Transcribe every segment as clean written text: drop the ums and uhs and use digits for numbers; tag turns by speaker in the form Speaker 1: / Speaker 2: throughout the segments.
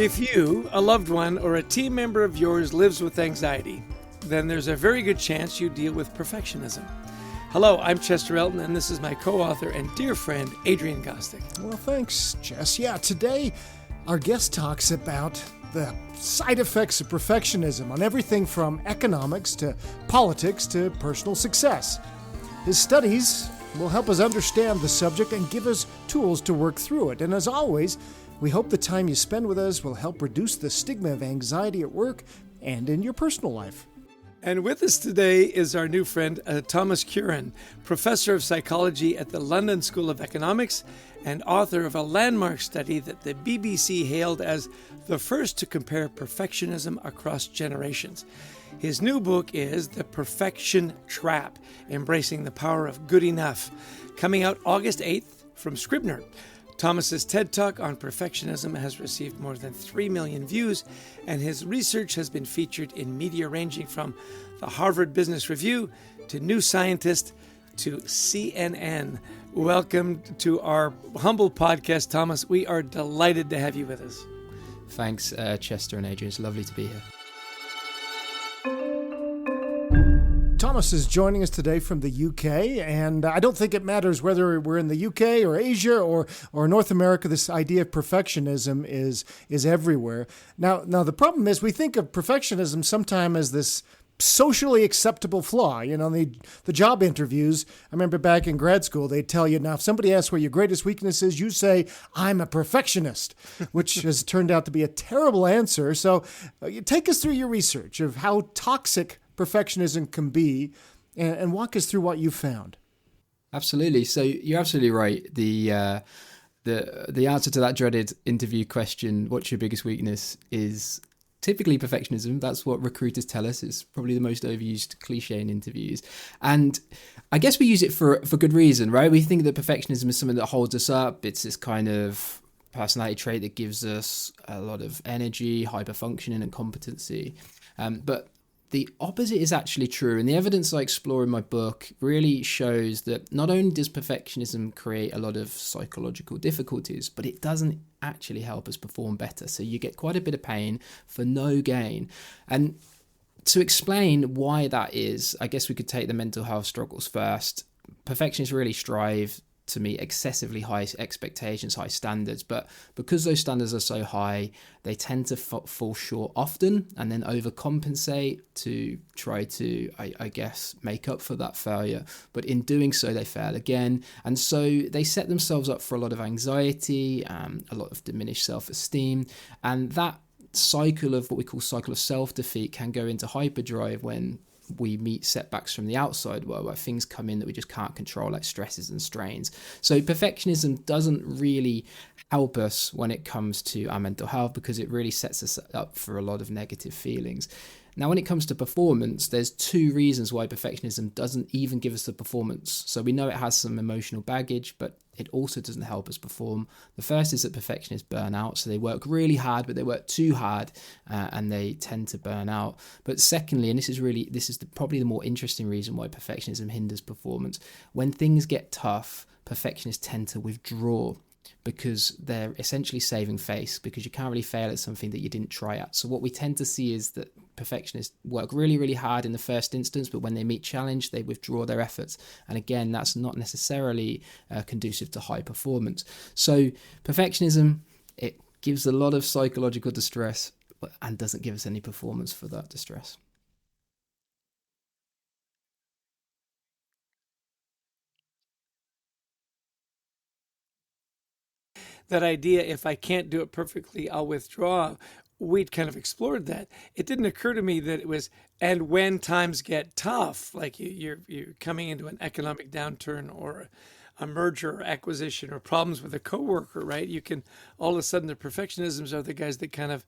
Speaker 1: If you, a loved one, or a team member of yours lives with anxiety, then there's a very good chance you deal with perfectionism. Hello, I'm Chester Elton, and this is my co-author and dear friend, Adrian Gostick.
Speaker 2: Well, thanks, Jess. Yeah, today our guest talks about the side effects of perfectionism on everything from economics to politics to personal success. His studies will help us understand the subject and give us tools to work through it. And as always, we hope the time you spend with us will help reduce the stigma of anxiety at work and in your personal life.
Speaker 1: And with us today is our new friend, Thomas Curran, professor of psychology at the London School of Economics and author of a landmark study that the BBC hailed as the first to compare perfectionism across generations. His new book is The Perfection Trap, Embracing the Power of Good Enough, coming out August 8th from Scribner. Thomas's TED Talk on perfectionism has received more than 3 million views, and his research has been featured in media ranging from the Harvard Business Review to New Scientist to CNN. Welcome to our humble podcast, Thomas. We are delighted to have you with us.
Speaker 3: Thanks, Chester and Adrian. It's lovely to be here.
Speaker 2: Thomas is joining us today from the UK, and I don't think it matters whether we're in the UK or Asia or North America. This idea of perfectionism is everywhere. Now the problem is we think of perfectionism sometimes as this socially acceptable flaw. You know, the job interviews, I remember back in grad school, they'd tell you, now if somebody asks what your greatest weakness is, you say, I'm a perfectionist, which has turned out to be a terrible answer. So you take us through your research of how toxic perfectionism can be and walk us through what you found.
Speaker 3: Absolutely. So you're absolutely right. The answer to that dreaded interview question, what's your biggest weakness, is typically perfectionism. That's what recruiters tell us. It's probably the most overused cliche in interviews. And I guess we use it for good reason, right? We think that perfectionism is something that holds us up. It's this kind of personality trait that gives us a lot of energy, hyper-functioning and competency. But the opposite is actually true, and the evidence I explore in my book really shows that not only does perfectionism create a lot of psychological difficulties, but it doesn't actually help us perform better. So you get quite a bit of pain for no gain. And to explain why that is, I guess we could take the mental health struggles first. Perfectionists really strive to meet excessively high expectations, high standards, but because those standards are so high, they tend to fall short often and then overcompensate to try to, I guess, make up for that failure. But in doing so, they fail again. And so they set themselves up for a lot of anxiety, a lot of diminished self-esteem. And that cycle of what we call cycle of self-defeat can go into hyperdrive when we meet setbacks from the outside world, where things come in that we just can't control, like stresses and strains. So perfectionism doesn't really help us when it comes to our mental health, because it really sets us up for a lot of negative feelings. Now, when it comes to performance, there's 2 reasons why perfectionism doesn't even give us the performance. So we know it has some emotional baggage, but it also doesn't help us perform. The first is that perfectionists burn out. So they work really hard, but they work too hard and they tend to burn out. But secondly, and this is probably the more interesting reason why perfectionism hinders performance, when things get tough, perfectionists tend to withdraw, because they're essentially saving face, because you can't really fail at something that you didn't try at. So what we tend to see is that perfectionists work really, really hard in the first instance, but when they meet challenge, they withdraw their efforts. And again, that's not necessarily conducive to high performance. So perfectionism, it gives a lot of psychological distress and doesn't give us any performance for that distress.
Speaker 1: That idea, if I can't do it perfectly, I'll withdraw. We'd kind of explored that. It didn't occur to me that it was, and when times get tough, like you're coming into an economic downturn or a merger or acquisition or problems with a coworker, right? You can, all of a sudden, the perfectionisms are the guys that kind of,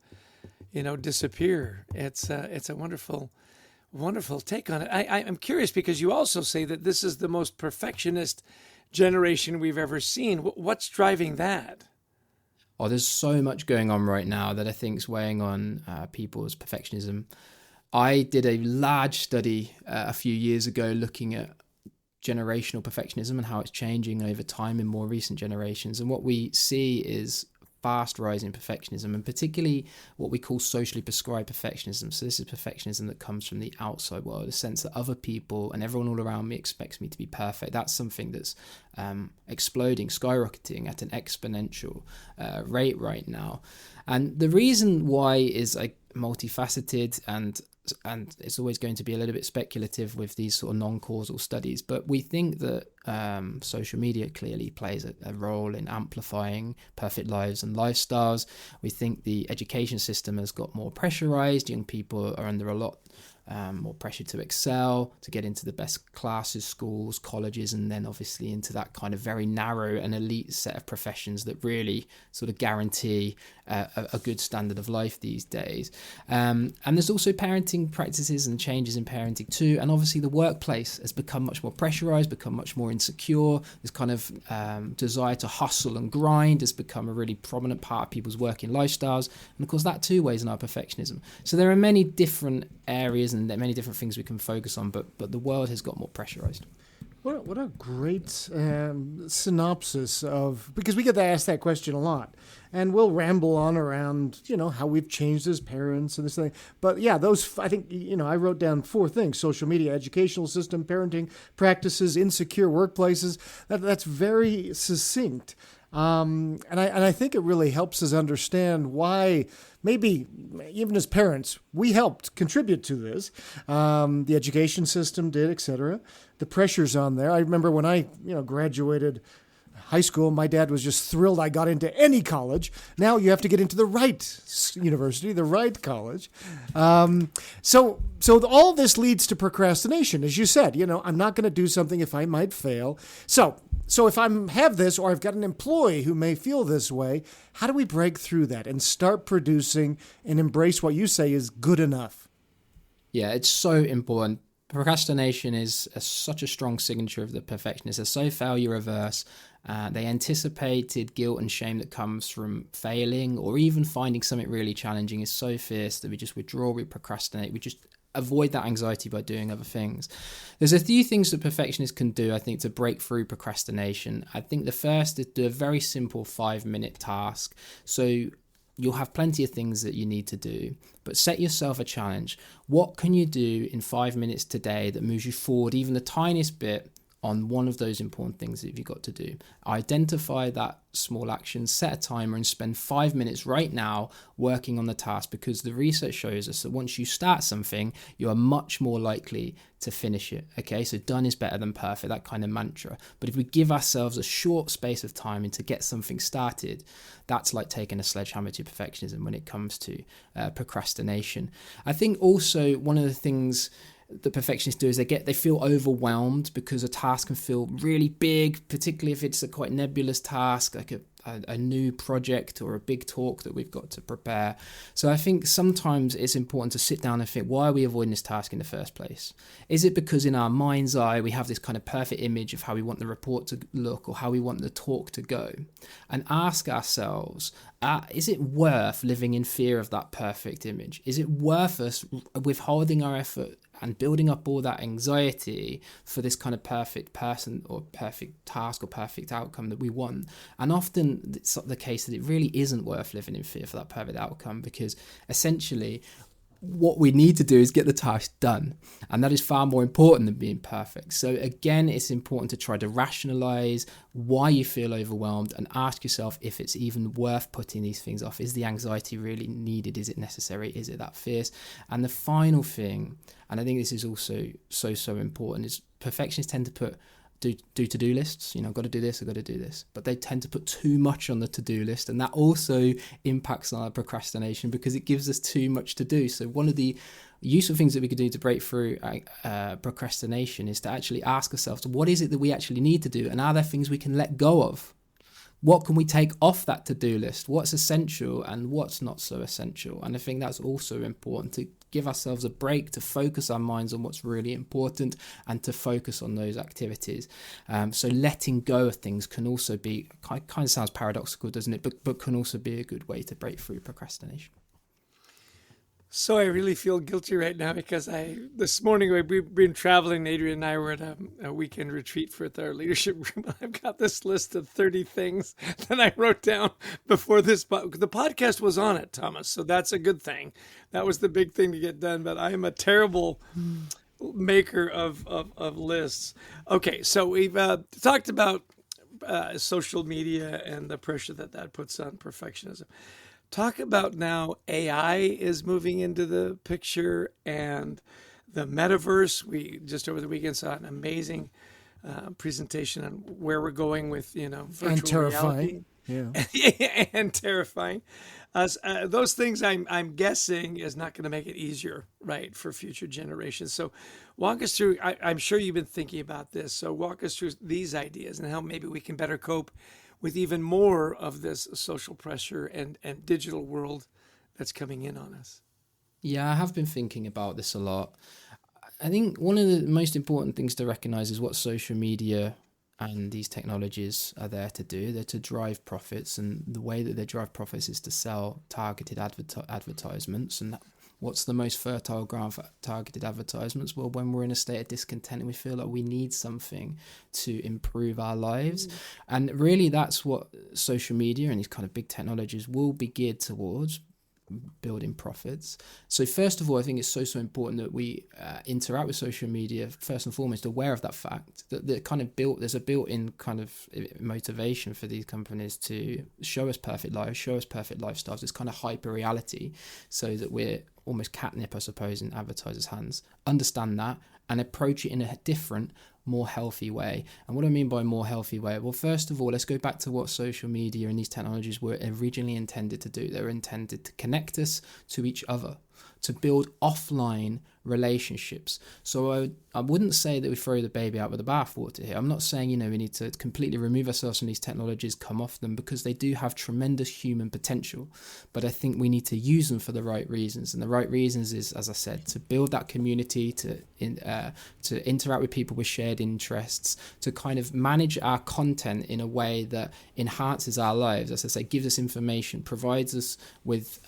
Speaker 1: disappear. It's a wonderful take on it. I'm curious, because you also say that this is the most perfectionist generation we've ever seen. What's driving that?
Speaker 3: Oh, there's so much going on right now that I think is weighing on people's perfectionism. I did a large study a few years ago looking at generational perfectionism and how it's changing over time in more recent generations. And what we see is fast rise in perfectionism, and particularly what we call socially prescribed perfectionism. So this is perfectionism that comes from the outside world, a sense that other people and everyone all around me expects me to be perfect. That's something that's exploding, skyrocketing at an exponential rate right now. And the reason why is like multifaceted, and it's always going to be a little bit speculative with these sort of non-causal studies, but we think that social media clearly plays a role in amplifying perfect lives and lifestyles. We think the education system has got more pressurized. Young people are under a lot more pressure to excel, to get into the best classes, schools, colleges, and then obviously into that kind of very narrow and elite set of professions that really sort of guarantee a good standard of life these days. And there's also parenting practices and changes in parenting too. And obviously the workplace has become much more pressurized, become much more insecure. This kind of desire to hustle and grind has become a really prominent part of people's working lifestyles. And of course that too weighs in our perfectionism. So there are many different areas and there are many different things we can focus on, but the world has got more pressurized.
Speaker 2: What a great synopsis of, because we get asked that question a lot, and we'll ramble on around, how we've changed as parents and this thing. But yeah, those, I think, I wrote down 4 things: social media, educational system, parenting practices, insecure workplaces. That's very succinct. And I think it really helps us understand why maybe even as parents, we helped contribute to this. The education system did, et cetera. The pressure's on there. I remember when I, graduated high school, my dad was just thrilled I got into any college. Now you have to get into the right university, the right college. So all this leads to procrastination. As you said, I'm not going to do something if I might fail. So if I have this, or I've got an employee who may feel this way, how do we break through that and start producing and embrace what you say is good enough?
Speaker 3: Yeah, it's so important. Procrastination is such a strong signature of the perfectionist. They're so failure averse. They anticipated guilt and shame that comes from failing, or even finding something really challenging is so fierce that we just withdraw, we procrastinate, we just avoid that anxiety by doing other things. There's a few things that perfectionists can do, I think, to break through procrastination. I think the first is do a very simple 5-minute task. So you'll have plenty of things that you need to do, but set yourself a challenge. What can you do in 5 minutes today that moves you forward even the tiniest bit on one of those important things that you've got to do? Identify that small action, set a timer, and spend 5 minutes right now working on the task, because the research shows us that once you start something, you are much more likely to finish it. Okay, so done is better than perfect, that kind of mantra. But if we give ourselves a short space of time and to get something started, that's like taking a sledgehammer to perfectionism when it comes to procrastination. I think also one of the things the perfectionists do is they feel overwhelmed because a task can feel really big, particularly if it's a quite nebulous task, like a new project or a big talk that we've got to prepare. So I think sometimes it's important to sit down and think, why are we avoiding this task in the first place? Is it because in our mind's eye we have this kind of perfect image of how we want the report to look or how we want the talk to go? And ask ourselves, is it worth living in fear of that perfect image? Is it worth us withholding our effort and building up all that anxiety for this kind of perfect person or perfect task or perfect outcome that we want? And often it's the case that it really isn't worth living in fear for that perfect outcome, because essentially what we need to do is get the task done, and that is far more important than being perfect. So again, it's important to try to rationalize why you feel overwhelmed and ask yourself if it's even worth putting these things off. Is the anxiety really needed? Is it necessary? Is it that fierce? And the final thing, and I think this is also so important, is perfectionists tend to do to-do lists. I've got to do this, I've got to do this. But they tend to put too much on the to-do list, and that also impacts our procrastination because it gives us too much to do. So one of the useful things that we could do to break through procrastination is to actually ask ourselves, what is it that we actually need to do? And are there things we can let go of? What can we take off that to-do list? What's essential and what's not so essential? And I think that's also important, to give ourselves a break, to focus our minds on what's really important and to focus on those activities. So letting go of things can also be, kind of sounds paradoxical, doesn't it? But can also be a good way to break through procrastination.
Speaker 1: So I really feel guilty right now because this morning we've been traveling. Adrian and I were at a weekend retreat for our leadership group. I've got this list of 30 things that I wrote down before this. The podcast was on it, Thomas. So that's a good thing. That was the big thing to get done. But I am a terrible maker of lists. Okay, so we've talked about social media and the pressure that puts on perfectionism. Talk about now AI is moving into the picture and the metaverse. We just over the weekend saw an amazing presentation on where we're going with, virtual
Speaker 2: And terrifying.
Speaker 1: reality.
Speaker 2: Yeah.
Speaker 1: And terrifying. Those things I'm guessing is not going to make it easier, right, for future generations. So walk us through, I'm sure you've been thinking about this. So walk us through these ideas and how maybe we can better cope with even more of this social pressure and digital world that's coming in on us.
Speaker 3: Yeah, I have been thinking about this a lot. I think one of the most important things to recognize is what social media and these technologies are there to do. They're to drive profits, and the way that they drive profits is to sell targeted advertisements. And what's the most fertile ground for targeted advertisements? Well, when we're in a state of discontent and we feel like we need something to improve our lives. And really that's what social media and these kind of big technologies will be geared towards, building profits. So first of all, I think it's so important that we interact with social media, first and foremost, aware of that fact, that there's a built-in kind of motivation for these companies to show us perfect lives, show us perfect lifestyles, it's kind of hyper reality, so that we're almost catnip, I suppose, in advertisers' hands. Understand that and approach it in a different, more healthy way. And what I mean by more healthy way, well, first of all, let's go back to what social media and these technologies were originally intended to do. They were intended to connect us to each other, to build offline relationships. So I wouldn't say that we throw the baby out with the bathwater here. I'm not saying, we need to completely remove ourselves from these technologies, come off them, because they do have tremendous human potential. But I think we need to use them for the right reasons. And the right reasons is, as I said, to build that community, to interact with people with shared interests, to kind of manage our content in a way that enhances our lives. As I say, gives us information, provides us with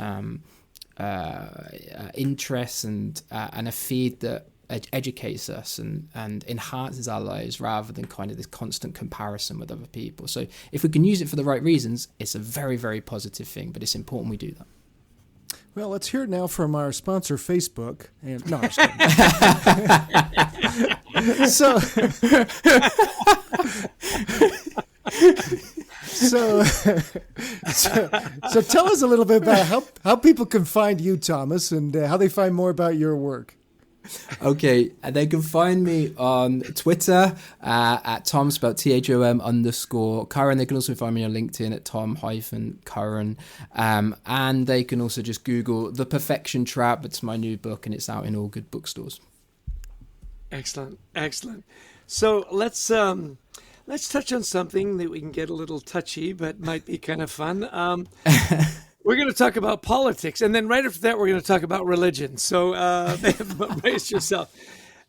Speaker 3: interests and a feed that educates us and enhances our lives, rather than kind of this constant comparison with other people. So if we can use it for the right reasons, it's a very, very positive thing, but it's important we do that.
Speaker 2: Well, let's hear it now from our sponsor, Facebook. And no, So tell us a little bit about how people can find you, Thomas, and how they find more about your work.
Speaker 3: Okay, they can find me on Twitter at Tom, spelled THOM_Curran. They can also find me on LinkedIn at Tom-Curran. And they can also just Google The Perfection Trap. It's my new book, and it's out in all good bookstores.
Speaker 1: Excellent. So let's touch on something that we can get a little touchy, but might be kind of fun. We're going to talk about politics, and then right after that, we're going to talk about religion. So brace yourself.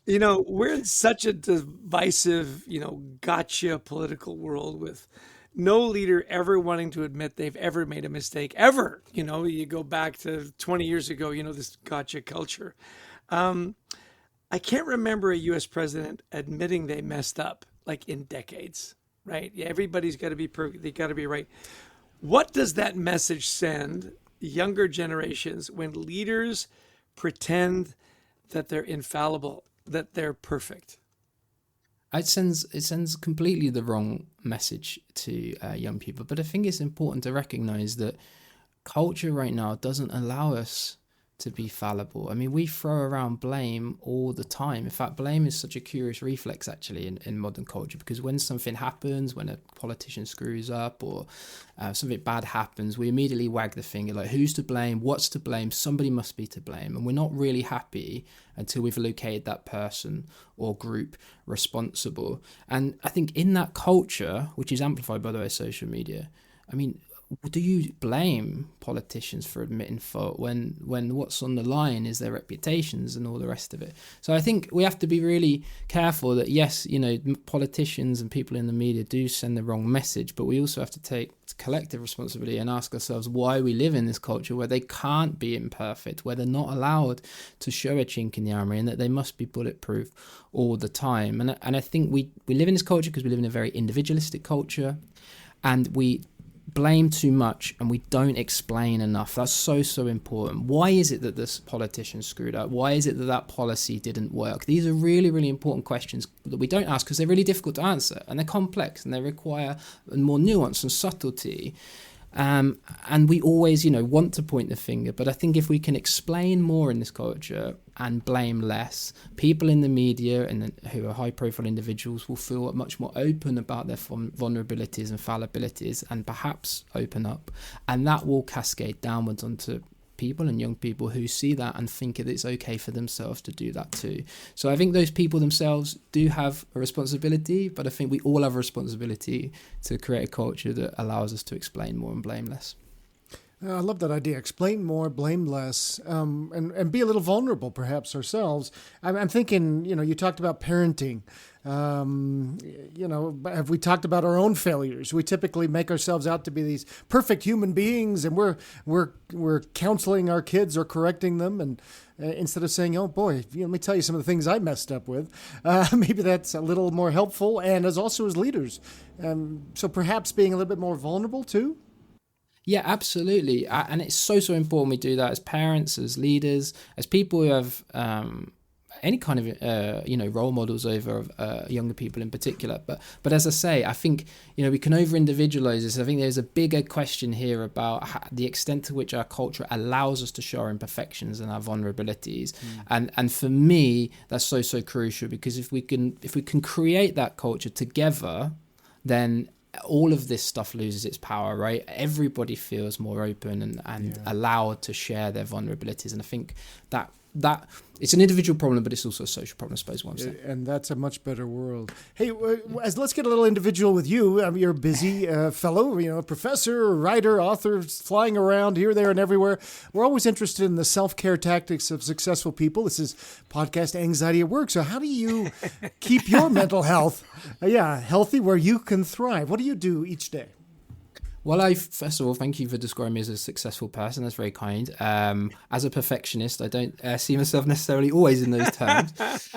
Speaker 1: We're in such a divisive, gotcha political world, with no leader ever wanting to admit they've ever made a mistake, ever. You go back to 20 years ago, this gotcha culture. I can't remember a U.S. president admitting they messed up, like in decades, right? Yeah, everybody's got to be perfect. They got to be right. What does that message send younger generations when leaders pretend that they're infallible, that they're perfect?
Speaker 3: It sends completely the wrong message to young people. But I think it's important to recognize that culture right now doesn't allow us to be fallible. I mean, we throw around blame all the time. In fact, blame is such a curious reflex, actually, in modern culture, because when something happens, when a politician screws up or something bad happens, we immediately wag the finger, like, who's to blame? What's to blame? Somebody must be to blame. And we're not really happy until we've located that person or group responsible. And I think in that culture, which is amplified, by the way, social media, I mean, do you blame politicians for admitting fault when what's on the line is their reputations and all the rest of it? So I think we have to be really careful that, yes, politicians and people in the media do send the wrong message, but we also have to take collective responsibility and ask ourselves why we live in this culture where they can't be imperfect, where they're not allowed to show a chink in the armour, and that they must be bulletproof all the time. And I think we live in this culture because we live in a very individualistic culture, and we blame too much and we don't explain enough. That's so important. Why is it that this politician screwed up? Why is it that that policy didn't work? These are really, really important questions that we don't ask because they're really difficult to answer, and they're complex, and they require more nuance and subtlety. And we always, want to point the finger. But I think if we can explain more in this culture and blame less, people in the media and who are high-profile individuals will feel much more open about their vulnerabilities and fallibilities, and perhaps open up. And that will cascade downwards onto people and young people who see that and think that it's okay for themselves to do that too. So I think those people themselves do have a responsibility, but I think we all have a responsibility to create a culture that allows us to explain more and blame less.
Speaker 2: I love that idea. Explain more, blame less, and be a little vulnerable, perhaps, ourselves. I'm thinking, you talked about parenting. Have we talked about our own failures? We typically make ourselves out to be these perfect human beings, and we're counseling our kids or correcting them, and instead of saying, "Oh boy, let me tell you some of the things I messed up with," maybe that's a little more helpful, and as leaders. So perhaps being a little bit more vulnerable too.
Speaker 3: Yeah, absolutely. And it's so important we do that as parents, as leaders, as people who have any kind of, role models over younger people in particular. But as I say, I think, we can over-individualize this. I think there's a bigger question here about the extent to which our culture allows us to show our imperfections and our vulnerabilities. And for me, that's so crucial, because if we can create that culture together, then all of this stuff loses its power, right? Everybody feels more open and allowed to share their vulnerabilities. And I think that it's an individual problem, but it's also a social problem, I suppose, once.
Speaker 2: And that's a much better world. Hey, let's get a little individual with you. You're a busy fellow, a professor, writer, author, flying around here, there, and everywhere. We're always interested in the self-care tactics of successful people. This is podcast Anxiety at Work. So how do you keep your mental health healthy where you can thrive? What do you do each day?
Speaker 3: Well, first of all, thank you for describing me as a successful person. That's very kind. As a perfectionist, I don't see myself necessarily always in those terms.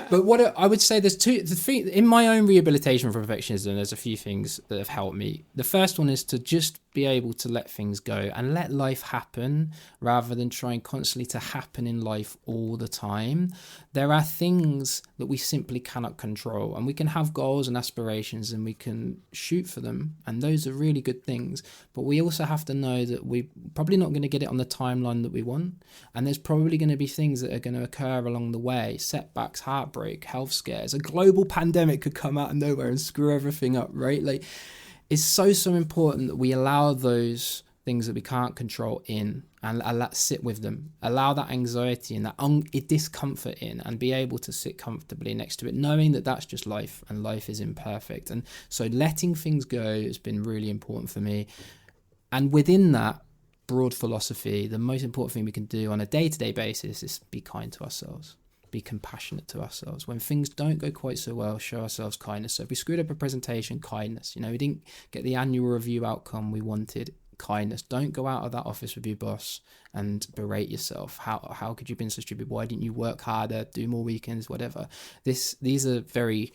Speaker 3: But what I would say, in my own rehabilitation from perfectionism, there's a few things that have helped me. The first one is to just be able to let things go and let life happen rather than trying constantly to happen in life all the time. There are things that we simply cannot control, and we can have goals and aspirations and we can shoot for them, and those are really good things. But we also have to know that we're probably not going to get it on the timeline that we want, and there's probably going to be things that are going to occur along the way: setbacks, heartbreak, health scares. A global pandemic could come out of nowhere and screw everything up, right? It's so important that we allow those things that we can't control in and sit with them, allow that anxiety and that discomfort in, and be able to sit comfortably next to it, knowing that that's just life and life is imperfect. And so letting things go has been really important for me. And within that broad philosophy, the most important thing we can do on a day-to-day basis is be kind to ourselves. Be compassionate to ourselves. When things don't go quite so well, show ourselves kindness. So if we screwed up a presentation, kindness. We didn't get the annual review outcome we wanted, kindness. Don't go out of that office with your boss and berate yourself. How could you have been so stupid? Why didn't you work harder, do more weekends, whatever? These are very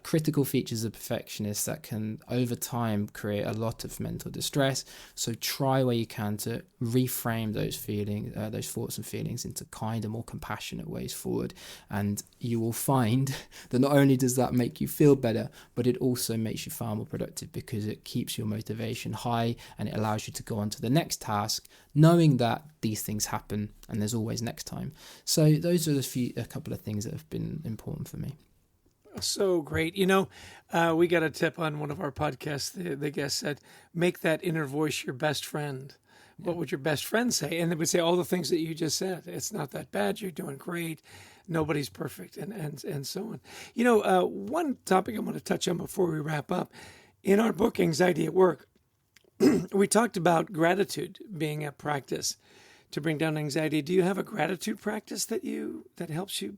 Speaker 3: critical features of perfectionists that can, over time, create a lot of mental distress. So try where you can to reframe those feelings, those thoughts and feelings into kinder, more compassionate ways forward. And you will find that not only does that make you feel better, but it also makes you far more productive, because it keeps your motivation high and it allows you to go on to the next task, knowing that these things happen and there's always next time. So those are a couple of things that have been important for me.
Speaker 1: So great. We got a tip on one of our podcasts. The guest said, make that inner voice your best friend. What would your best friend say? And they would say all the things that you just said. It's not that bad. You're doing great. Nobody's perfect, and so on. One topic I want to touch on before we wrap up. In our book, Anxiety at Work, we talked about gratitude being a practice to bring down anxiety. Do you have a gratitude practice that helps you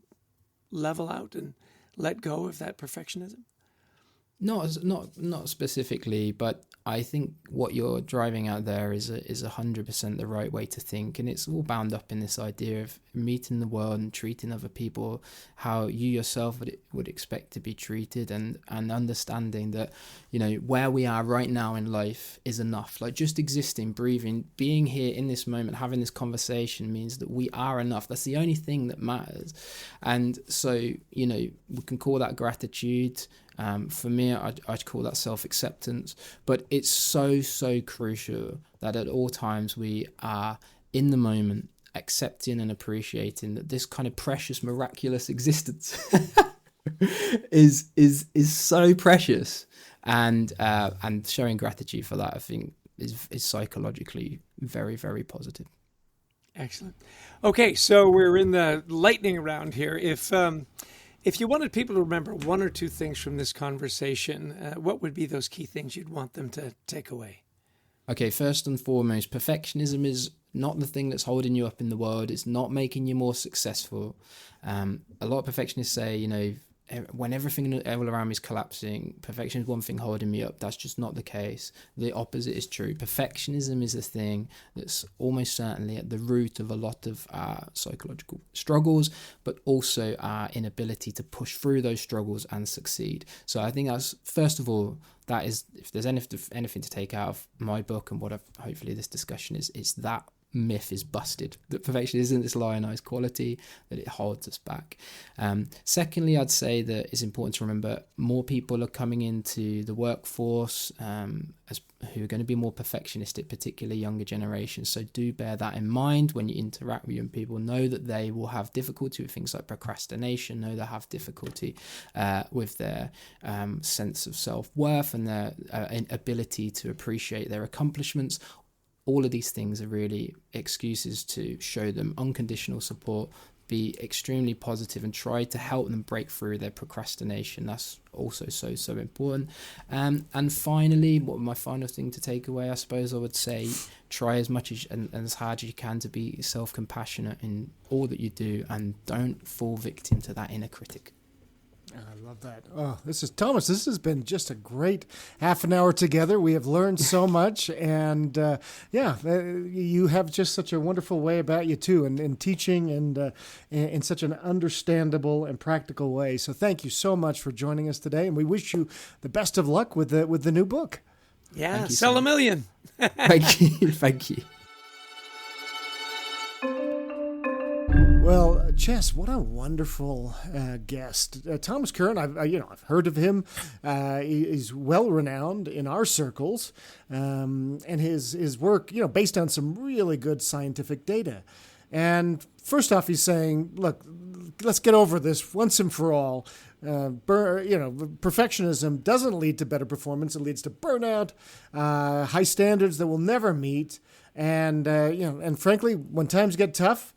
Speaker 1: level out and let go of that perfectionism?
Speaker 3: Not specifically, but I think what you're driving at there is 100% the right way to think, and it's all bound up in this idea of meeting the world and treating other people how you yourself would expect to be treated, and understanding that, you know, where we are right now in life is enough. Like, just existing, breathing, being here in this moment, having this conversation means that we are enough. That's the only thing that matters. And so, you know, we can call that gratitude. For me, I'd call that self-acceptance, but it's so crucial that at all times we are in the moment, accepting and appreciating that this kind of precious, miraculous existence is so precious, and showing gratitude for that, I think, is psychologically very, very positive.
Speaker 1: Excellent. Okay, so we're in the lightning round here. If you wanted people to remember one or two things from this conversation, what would be those key things you'd want them to take away?
Speaker 3: Okay, first and foremost, perfectionism is not the thing that's holding you up in the world. It's not making you more successful. A lot of perfectionists say, you know, when everything all around me is collapsing, perfection is one thing holding me up. That's just not the case. The opposite is true. Perfectionism is the thing that's almost certainly at the root of a lot of our psychological struggles, but also our inability to push through those struggles and succeed. So I think that's, first of all, that is, if there's anything to take out of my book and what hopefully this discussion is, it's that myth is busted, that perfection isn't this lionized quality, that it holds us back. Secondly, I'd say that it's important to remember more people are coming into the workforce who are going to be more perfectionistic, particularly younger generations. So do bear that in mind when you interact with young people. Know that they will have difficulty with things like procrastination. Know they have difficulty with their sense of self-worth and their ability to appreciate their accomplishments. All of these things are really excuses to show them unconditional support, be extremely positive, and try to help them break through their procrastination. That's also so important. And finally, what my final thing to take away, I suppose I would say, try as much and as hard as you can to be self-compassionate in all that you do, and don't fall victim to that inner critic.
Speaker 2: I love that. Oh, this is Thomas. This has been just a great half an hour together. We have learned so much, and you have just such a wonderful way about you too, and in teaching and in such an understandable and practical way. So thank you so much for joining us today, and we wish you the best of luck with the new book.
Speaker 1: Yeah, sell a million.
Speaker 3: Thank you.
Speaker 2: Well, Chess, what a wonderful guest. Thomas Curran, I've heard of him. He's well renowned in our circles, and his work, based on some really good scientific data. And first off, he's saying, look, let's get over this once and for all. Perfectionism doesn't lead to better performance. It leads to burnout, high standards that we'll never meet, and frankly, when times get tough,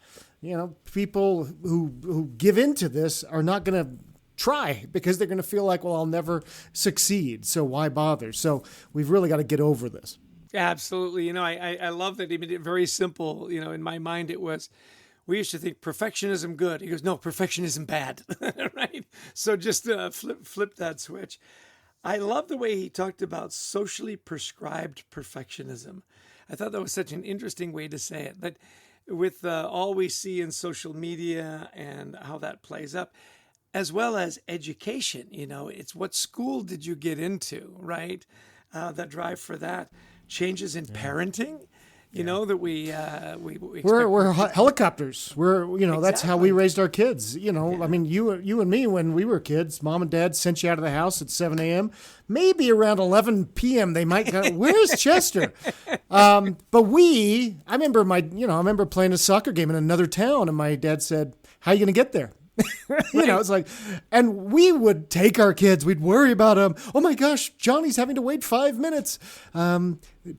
Speaker 2: people who give into this are not going to try because they're going to feel like, well, I'll never succeed. So why bother? So we've really got to get over this.
Speaker 1: Absolutely. I love that he made it very simple. In my mind, it was, we used to think perfectionism good. He goes, no, perfectionism bad. Right? So just flip that switch. I love the way he talked about socially prescribed perfectionism. I thought that was such an interesting way to say it. But with all we see in social media and how that plays up, as well as education, it's what school did you get into, right? The drive for that. Changes in parenting, that
Speaker 2: we're helicopters. Exactly. That's how we raised our kids. I mean, you and me, when we were kids, mom and dad sent you out of the house at 7 a.m. Maybe around 11 p.m. they might go, where's Chester? But I remember playing a soccer game in another town, and my dad said, how are you going to get there? It's like, and we would take our kids, we'd worry about them. Oh my gosh, Johnny's having to wait 5 minutes.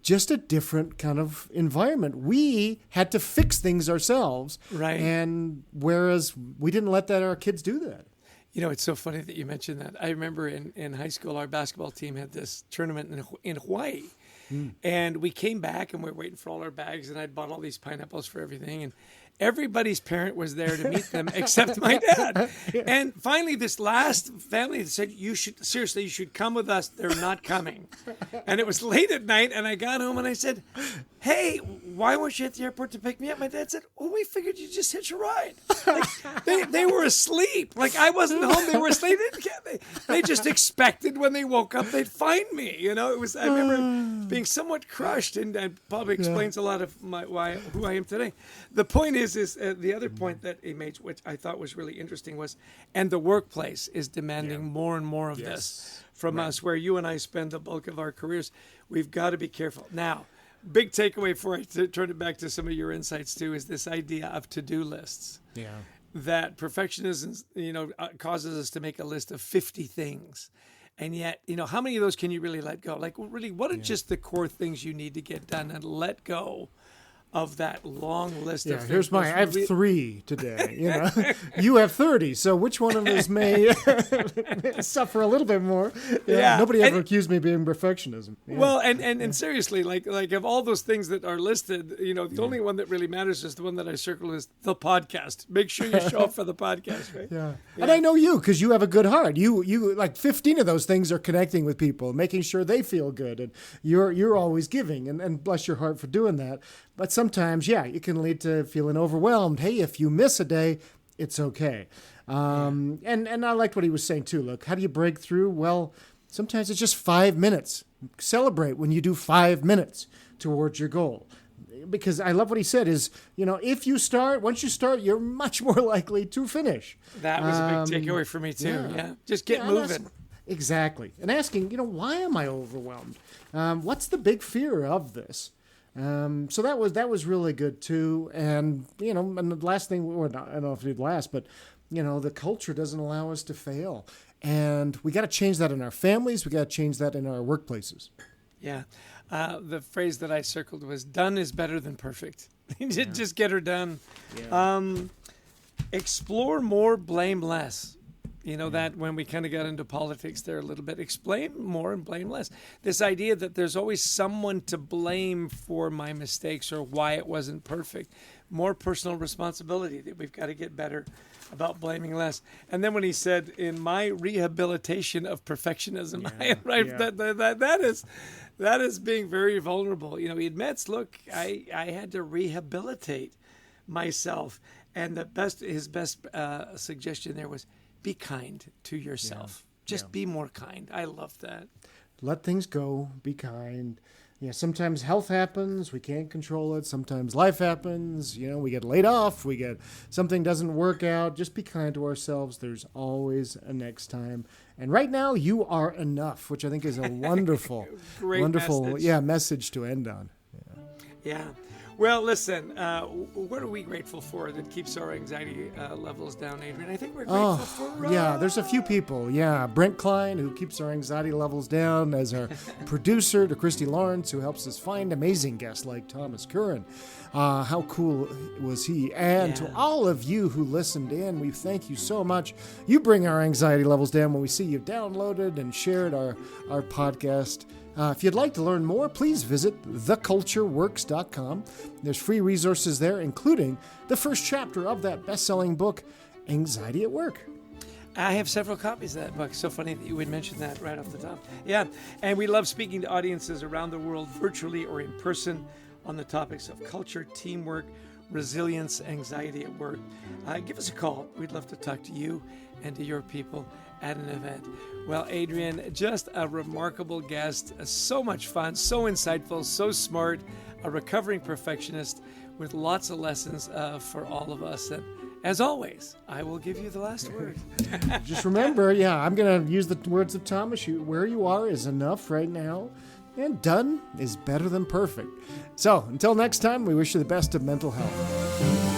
Speaker 2: Just a different kind of environment. We had to fix things ourselves. Right. And whereas we didn't let our kids do that.
Speaker 1: It's so funny that you mentioned that. I remember in high school, our basketball team had this tournament in Hawaii. And we came back and we were waiting for all our bags, and I'd bought all these pineapples for everything. And everybody's parent was there to meet them except my dad. And finally, this last family said, you should come with us. They're not coming. And it was late at night, and I got home and I said, hey, why weren't you at the airport to pick me up? My dad said, oh, we figured you'd just hitch a ride. Like, they were asleep. Like, I wasn't home. They were asleep. They just expected when they woke up, they'd find me. You know, I remember being somewhat crushed, and that probably explains a lot of who I am today. The point is the other point that he made, which I thought was really interesting, was, and the workplace is demanding more and more of this from us, where you and I spend the bulk of our careers. We've got to be careful. Now, big takeaway before I turn it back to some of your insights too, is this idea of to-do lists. Yeah. That perfectionism, causes us to make a list of 50 things. And yet, how many of those can you really let go? Like, really, what are just the core things you need to get done, and let go of that long list of things?
Speaker 2: Here's I have 3 today. You have 30. So which one of us may suffer a little bit more? Nobody ever accused me of being perfectionism. Yeah.
Speaker 1: Well, and seriously, like of all those things that are listed, the only one that really matters is the one that I circle is the podcast. Make sure you show up for the podcast, right?
Speaker 2: Yeah. And I know you, because you have a good heart. You like 15 of those things are connecting with people, making sure they feel good, and you're always giving, and bless your heart for doing that. But sometimes, it can lead to feeling overwhelmed. Hey, if you miss a day, it's okay. And I liked what he was saying too. Look, how do you break through? Well, sometimes it's just 5 minutes. Celebrate when you do 5 minutes towards your goal. Because I love what he said is, once you start, you're much more likely to finish.
Speaker 1: That was a big takeaway for me too. Yeah. Just get moving.
Speaker 2: Exactly. And asking, why am I overwhelmed? What's the big fear of this? So that was really good too. And, and the last thing, I don't know if it'd last, but, the culture doesn't allow us to fail. And we got to change that in our families. We got to change that in our workplaces.
Speaker 1: Yeah. The phrase that I circled was, done is better than perfect. Just get her done. Yeah. Explore more, blame less. That when we kind of got into politics there a little bit, explain more and blame less. This idea that there's always someone to blame for my mistakes or why it wasn't perfect. More personal responsibility, that we've got to get better about blaming less. And then when he said, in my rehabilitation of perfectionism, that is being very vulnerable. He admits, look, I had to rehabilitate myself. And his best suggestion there was, be kind to yourself. Just be more kind. I love that.
Speaker 2: Let things go. Be kind. Sometimes health happens. We can't control it. Sometimes life happens. We get laid off. Something doesn't work out. Just be kind to ourselves. There's always a next time. And right now, you are enough, which I think is a wonderful, wonderful message to end on.
Speaker 1: Yeah. Well, listen, what are we grateful for that keeps our anxiety levels down, Adrian? I think we're grateful for...
Speaker 2: there's a few people. Brent Klein, who keeps our anxiety levels down, as our producer, to Christy Lawrence, who helps us find amazing guests like Thomas Curran. How cool was he? And to all of you who listened in, we thank you so much. You bring our anxiety levels down when we see you downloaded and shared our podcast. If you'd like to learn more, please visit thecultureworks.com. There's free resources there, including the first chapter of that best-selling book, Anxiety at Work.
Speaker 1: I have several copies of that book. So funny that you would mention that right off the top. Yeah, and we love speaking to audiences around the world, virtually or in person, on the topics of culture, teamwork, resilience, anxiety at work. Give us a call. We'd love to talk to you and to your people at an event. Well, Adrian, just a remarkable guest. So much fun, so insightful, so smart, a recovering perfectionist with lots of lessons for all of us. And as always, I will give you the last word.
Speaker 2: Just remember, I'm going to use the words of Thomas. Where you are is enough right now, and done is better than perfect. So until next time, we wish you the best of mental health.